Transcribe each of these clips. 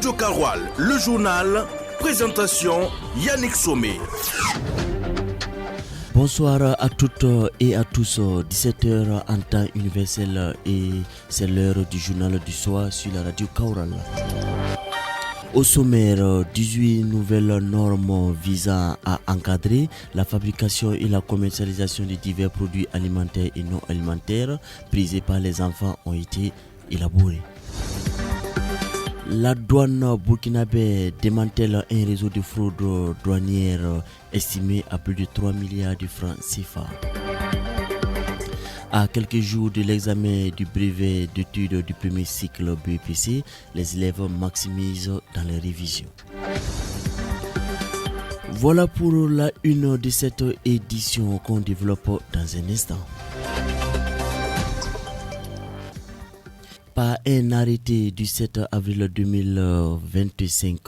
Radio Karoual, le journal, présentation Yannick Sommet. Bonsoir à toutes et à tous, 17h en temps universel et c'est l'heure du journal du soir sur la radio Kaoural. Au sommaire, 18 nouvelles normes visant à encadrer la fabrication et la commercialisation de divers produits alimentaires et non alimentaires prisés par les enfants ont été élaborées. La douane burkinabé démantèle un réseau de fraude douanière estimé à plus de 3 milliards de francs CFA. À quelques jours de l'examen du brevet d'études du premier cycle BEPC, les élèves maximisent dans les révisions. Voilà pour la une de cette édition qu'on développe dans un instant. Par un arrêté du 7 avril 2025,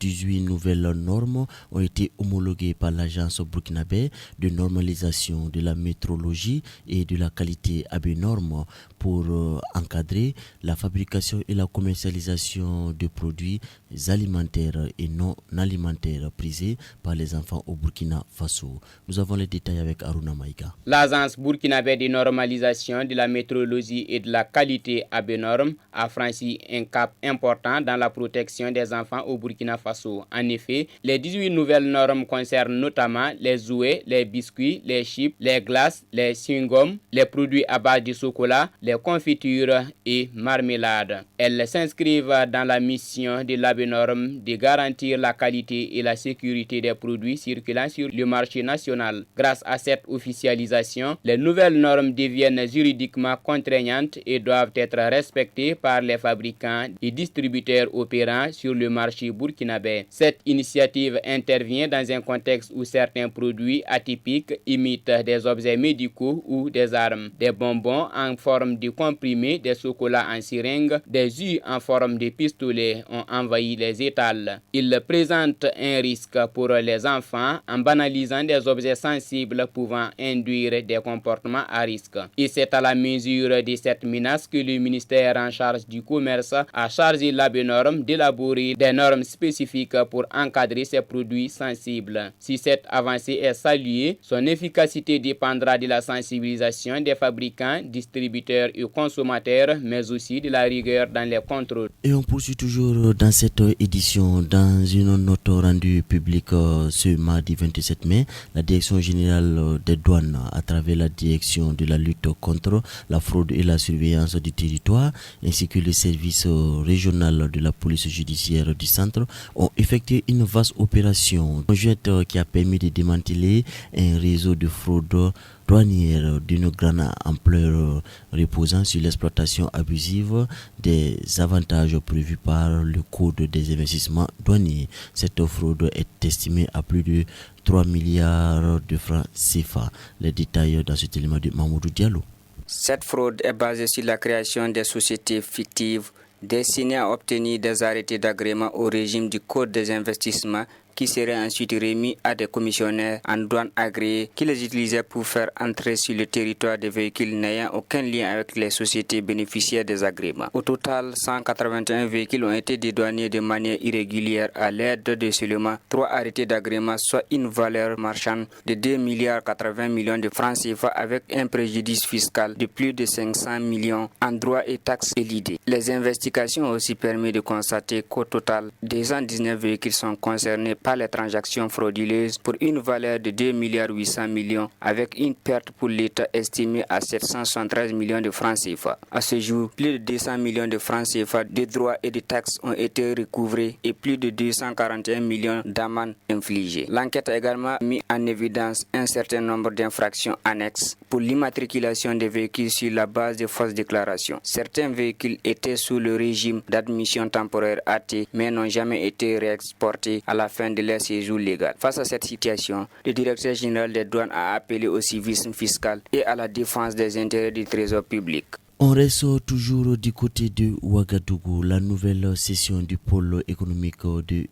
18 nouvelles normes ont été homologuées par l'agence burkinabé de normalisation de la métrologie et de la qualité ABNorm pour encadrer la fabrication et la commercialisation de produits alimentaires et non alimentaires prisés par les enfants au Burkina Faso. Nous avons les détails avec Aruna Maïga. L'agence burkinabé de normalisation de la métrologie et de la qualité ABNorm a franchi un cap important dans la protection des enfants au Burkina Faso. En effet, les 18 nouvelles normes concernent notamment les jouets, les biscuits, les chips, les glaces, les chewing-gums, les produits à base de chocolat, les confitures et marmelades. Elles s'inscrivent dans la mission de l'ABNorm de garantir la qualité et la sécurité des produits circulant sur le marché national. Grâce à cette officialisation, les nouvelles normes deviennent juridiquement contraignantes et doivent être respectées par les fabricants et distributeurs opérant sur le marché burkinabé. Cette initiative intervient dans un contexte où certains produits atypiques imitent des objets médicaux ou des armes. Des bonbons en forme de comprimés, des chocolats en seringue, des jus en forme de pistolet ont envahi les étals. Ils présentent un risque pour les enfants en banalisant des objets sensibles pouvant induire des comportements à risque. Et c'est à la mesure de cette menace que le ministère en charge du commerce a chargé l'ABNorm d'élaborer des normes spécifiques pour encadrer ces produits sensibles. Si cette avancée est saluée, son efficacité dépendra de la sensibilisation des fabricants, distributeurs et consommateurs, mais aussi de la rigueur dans les contrôles. Et on poursuit toujours dans cette édition. Dans une note rendue publique ce mardi 27 mai, la Direction générale des douanes, à travers la Direction de la lutte contre la fraude et la surveillance du territoire, ainsi que le service régional de la police judiciaire du centre, ont effectué une vaste opération conjointe qui a permis de démanteler un réseau de fraude douanière d'une grande ampleur reposant sur l'exploitation abusive des avantages prévus par le Code des investissements douaniers. Cette fraude est estimée à plus de 3 milliards de francs CFA. Les détails dans cet élément de Mamoudou Diallo. Cette fraude est basée sur la création des sociétés fictives destinées à obtenir des arrêtés d'agrément au régime du Code des investissements qui seraient ensuite remis à des commissionnaires en douane agréés qui les utilisaient pour faire entrer sur le territoire des véhicules n'ayant aucun lien avec les sociétés bénéficiaires des agréments. Au total, 181 véhicules ont été dédouanés de manière irrégulière à l'aide de seulement 3 arrêtés d'agrément, soit une valeur marchande de 2 milliards 80 millions de francs CFA avec un préjudice fiscal de plus de 500 millions en droits et taxes éludés. Les investigations ont aussi permis de constater qu'au total, 219 véhicules sont concernés par les transactions frauduleuses pour une valeur de 2 milliards 800 millions avec une perte pour l'État estimée à 773 millions de francs CFA. À ce jour, plus de 200 millions de francs CFA de droits et de taxes ont été recouvrés et plus de 241 millions d'amendes infligées. L'enquête a également mis en évidence un certain nombre d'infractions annexes pour l'immatriculation des véhicules sur la base de fausses déclarations. Certains véhicules étaient sous le régime d'admission temporaire AT mais n'ont jamais été réexportés à la fin de leur séjour légal. Face à cette situation, le directeur général des douanes a appelé au civisme fiscal et à la défense des intérêts du trésor public. On reste toujours du côté de Ouagadougou. La nouvelle session du pôle économique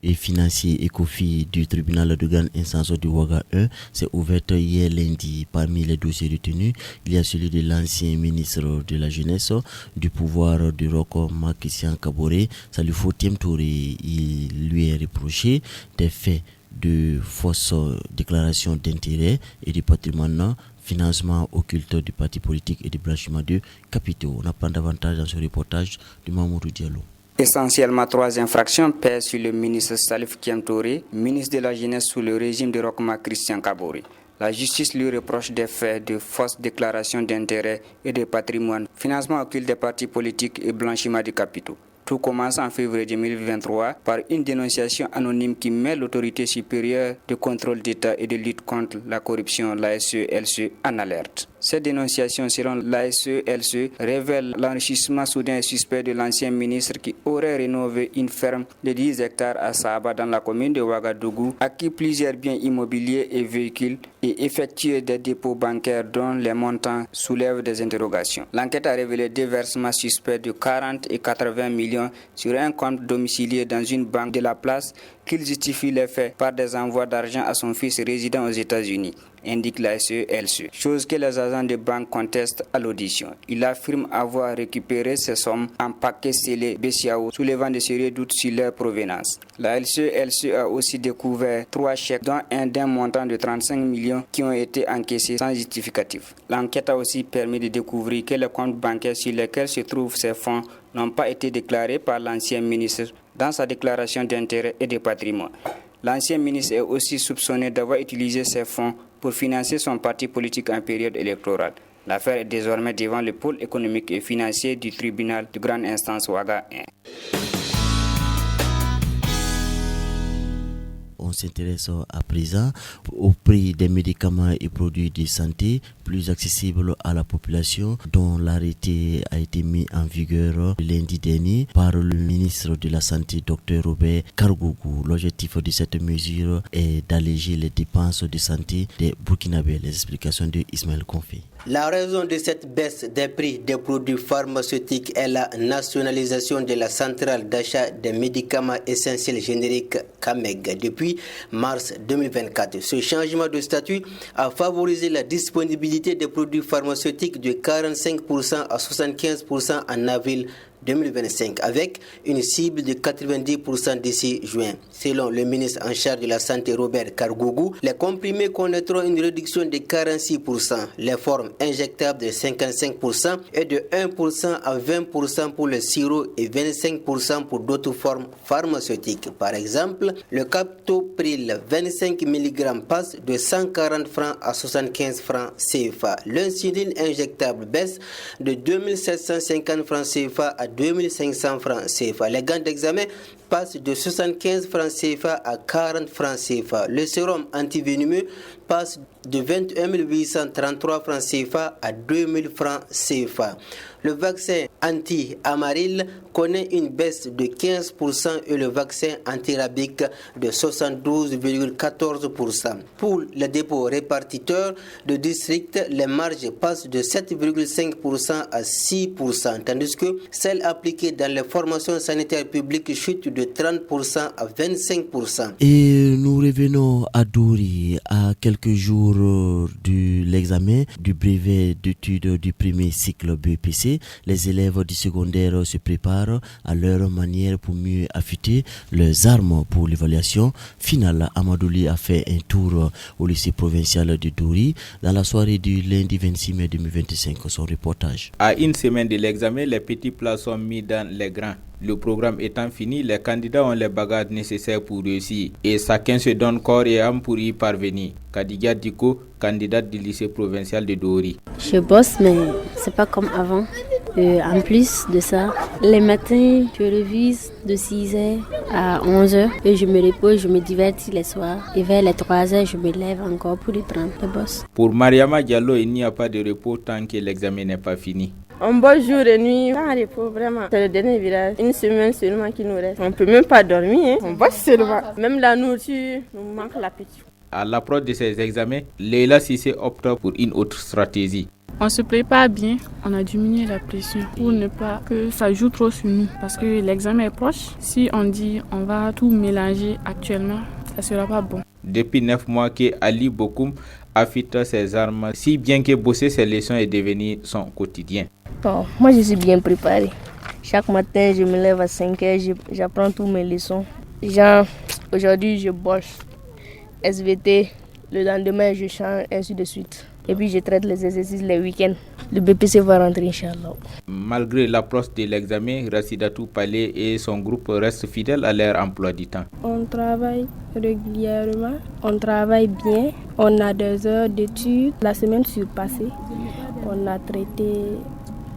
et financier ECOFI du tribunal de grande instance de Ouaga 1 s'est ouverte hier lundi. Parmi les dossiers retenus, il y a celui de l'ancien ministre de la Jeunesse, du pouvoir du Roko Makisian Kaboré, Salifou Touré. Il lui est reproché des faits de fausses déclarations d'intérêt et de patrimoine, financement occulte du parti politique et du blanchiment de capitaux. On apprend davantage dans ce reportage de Mamoudou Diallo. Essentiellement, 3 infractions pèsent sur le ministre Salif Touré, ministre de la Jeunesse sous le régime de Rokma Christian Kaboré. La justice lui reproche des faits de fausses déclarations d'intérêt et de patrimoine, financement occulte des partis politiques et blanchiment de capitaux. Tout commence en février 2023 par une dénonciation anonyme qui met l'autorité supérieure de contrôle d'État et de lutte contre la corruption, l'ASE-LCE, en alerte. Cette dénonciation, selon l'ASE-LCE, révèle l'enrichissement soudain et suspect de l'ancien ministre qui aurait rénové une ferme de 10 hectares à Saba dans la commune de Ouagadougou, acquis plusieurs biens immobiliers et véhicules et effectué des dépôts bancaires dont les montants soulèvent des interrogations. L'enquête a révélé des versements suspects de 40 et 80 millions sur un compte domicilié dans une banque de la place qu'il justifie les faits par des envois d'argent à son fils résidant aux États-Unis, indique la SE-LCE, chose que les agents de banque contestent à l'audition. Il affirme avoir récupéré ces sommes en paquets scellés BCAO, soulevant de sérieux doutes sur leur provenance. La LCE a aussi découvert 3 chèques, dont un d'un montant de 35 millions qui ont été encaissés sans justificatif. L'enquête a aussi permis de découvrir que les comptes bancaires sur lesquels se trouvent ces fonds n'ont pas été déclarés par l'ancien ministre dans sa déclaration d'intérêt et de patrimoine. L'ancien ministre est aussi soupçonné d'avoir utilisé ces fonds pour financer son parti politique en période électorale. L'affaire est désormais devant le pôle économique et financier du tribunal de grande instance Ouaga 1. On s'intéresse à présent au prix des médicaments et produits de santé plus accessibles à la population, dont l'arrêté a été mis en vigueur lundi dernier par le ministre de la Santé, Dr Robert Kargougou. L'objectif de cette mesure est d'alléger les dépenses de santé des Burkinabés. Les explications de Ismaël Konfi. La raison de cette baisse des prix des produits pharmaceutiques est la nationalisation de la centrale d'achat des médicaments essentiels génériques CAMEG depuis mars 2024. Ce changement de statut a favorisé la disponibilité des produits pharmaceutiques de 45% à 75% en avril 2025 avec une cible de 90% d'ici juin. Selon le ministre en charge de la Santé Robert Kargougou, les comprimés connaîtront une réduction de 46%, les formes injectables de 55% et de 1% à 20% pour le sirop et 25% pour d'autres formes pharmaceutiques. Par exemple, le Captopril 25 mg passe de 140 francs à 75 francs CFA. L'insuline injectable baisse de 2750 francs CFA à 2500 francs CFA. Les gants d'examen passent de 75 francs CFA à 40 francs CFA. Le sérum antivenimeux passe de 21 833 francs CFA à 2000 francs CFA. Le vaccin anti-amaril connaît une baisse de 15% et le vaccin antirabique de 72,14%. Pour les dépôts répartiteurs de district, les marges passent de 7,5% à 6%, tandis que celles appliquées dans les formations sanitaires publiques chutent de 30% à 25%. Et nous revenons à Douri, à quelques jours de l'examen du brevet d'études du premier cycle BEPC. Les élèves du secondaire se préparent à leur manière pour mieux affûter leurs armes pour l'évaluation finale. Amadouli a fait un tour au lycée provincial de Douri dans la soirée du lundi 26 mai 2025. Son reportage. À une semaine de l'examen, les petits plats sont mis dans les grands. Le programme étant fini, les candidats ont les bagages nécessaires pour réussir et chacun se donne corps et âme pour y parvenir. Kadiga Diko, candidate du lycée provincial de Douri. Je bosse, mais c'est pas comme avant. En plus de ça, les matins, je révise de 6h à 11h et je me repose, je me divertis les soirs. Et vers les 3h, je me lève encore pour y prendre le boss. Pour Mariama Diallo, il n'y a pas de repos tant que l'examen n'est pas fini. On bosse jour et nuit, pas de repos vraiment. C'est le dernier village, une semaine seulement qui nous reste. On ne peut même pas dormir, on bosse seulement. Même la nourriture nous manque l'appétit. À l'approche de ces examens, Leila Sissé opte pour une autre stratégie. On se prépare bien, on a diminué la pression pour ne pas que ça joue trop sur nous parce que l'examen est proche. Si on dit on va tout mélanger actuellement, ça ne sera pas bon. Depuis 9 mois que Ali Bokoum affûte ses armes, si bien que bosser ses leçons est devenu son quotidien. Bon, moi je suis bien préparé. Chaque matin, je me lève à 5h, j'apprends toutes mes leçons. Genre, aujourd'hui, je bosse SVT, le lendemain, je change, ainsi de suite. Et puis, je traite les exercices les week-ends. Le BPC va rentrer, Inch'Allah. Malgré l'approche de l'examen, Rassidatou Palé et son groupe restent fidèles à leur emploi du temps. On travaille régulièrement, on travaille bien, on a des heures d'études. La semaine surpassée, on a traité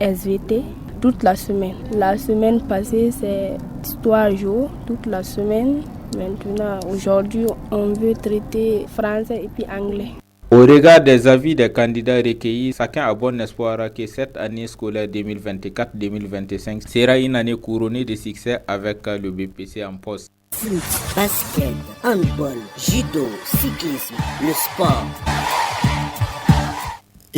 SVT. Toute la semaine. La semaine passée, c'est 3 jours, toute la semaine. Maintenant, aujourd'hui, on veut traiter français et puis anglais. Au regard des avis des candidats recueillis, chacun a bon espoir que cette année scolaire 2024-2025 sera une année couronnée de succès avec le BPC en poste. Foot, basket, handball, judo, cyclisme, le sport.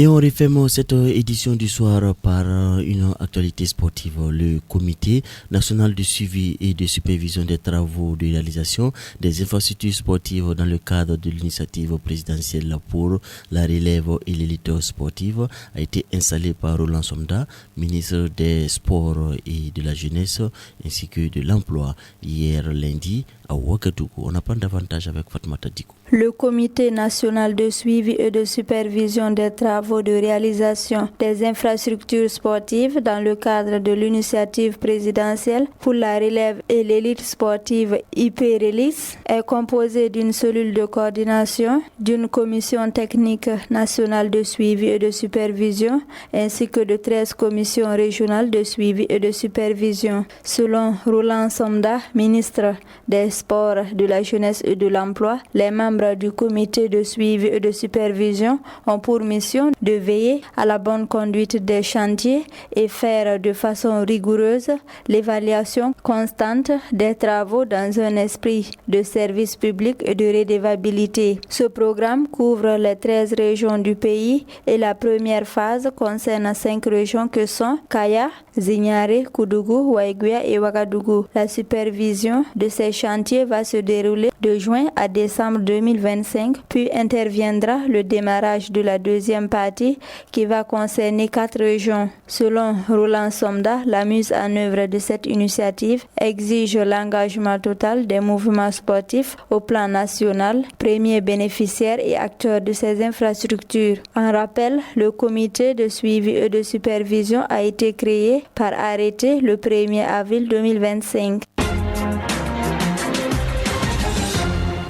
Et on referme cette édition du soir par une actualité sportive. Le Comité national de suivi et de supervision des travaux de réalisation des infrastructures sportives dans le cadre de l'initiative présidentielle pour la relève et l'élite sportive a été installé par Roland Somda, ministre des Sports et de la Jeunesse ainsi que de l'Emploi, hier lundi à Ouagadougou. On apprend davantage avec Fatmata Diko. Le Comité national de suivi et de supervision des travaux de réalisation des infrastructures sportives dans le cadre de l'initiative présidentielle pour la relève et l'élite sportive IP-RELIS est composé d'une cellule de coordination, d'une commission technique nationale de suivi et de supervision ainsi que de 13 commissions régionales de suivi et de supervision. Selon Roland Somda, ministre des Sports, de la Jeunesse et de l'Emploi, les membres du comité de suivi et de supervision ont pour mission de veiller à la bonne conduite des chantiers et faire de façon rigoureuse l'évaluation constante des travaux dans un esprit de service public et de redevabilité. Ce programme couvre les 13 régions du pays et la première phase concerne 5 régions que sont Kaya, Zignare, Koudougou, Waiguia et Ouagadougou. La supervision de ces chantiers va se dérouler de juin à décembre 2025, puis interviendra le démarrage de la deuxième partie qui va concerner 4 régions. Selon Roland Somda, la mise en œuvre de cette initiative exige l'engagement total des mouvements sportifs au plan national, premiers bénéficiaires et acteurs de ces infrastructures. En rappel, le comité de suivi et de supervision a été créé par arrêté le 1er avril 2025.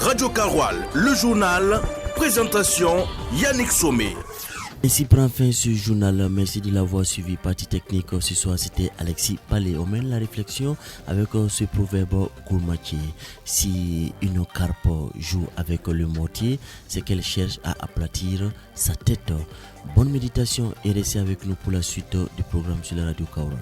Radio Karoual, le journal, présentation Yannick Somé. Ainsi prend fin ce journal. Merci de l'avoir suivi. Partie technique ce soir, c'était Alexis Palé. On mène la réflexion avec ce proverbe gourmatier. Si une carpe joue avec le mortier, c'est qu'elle cherche à aplatir sa tête. Bonne méditation et restez avec nous pour la suite du programme sur la Radio Karoual.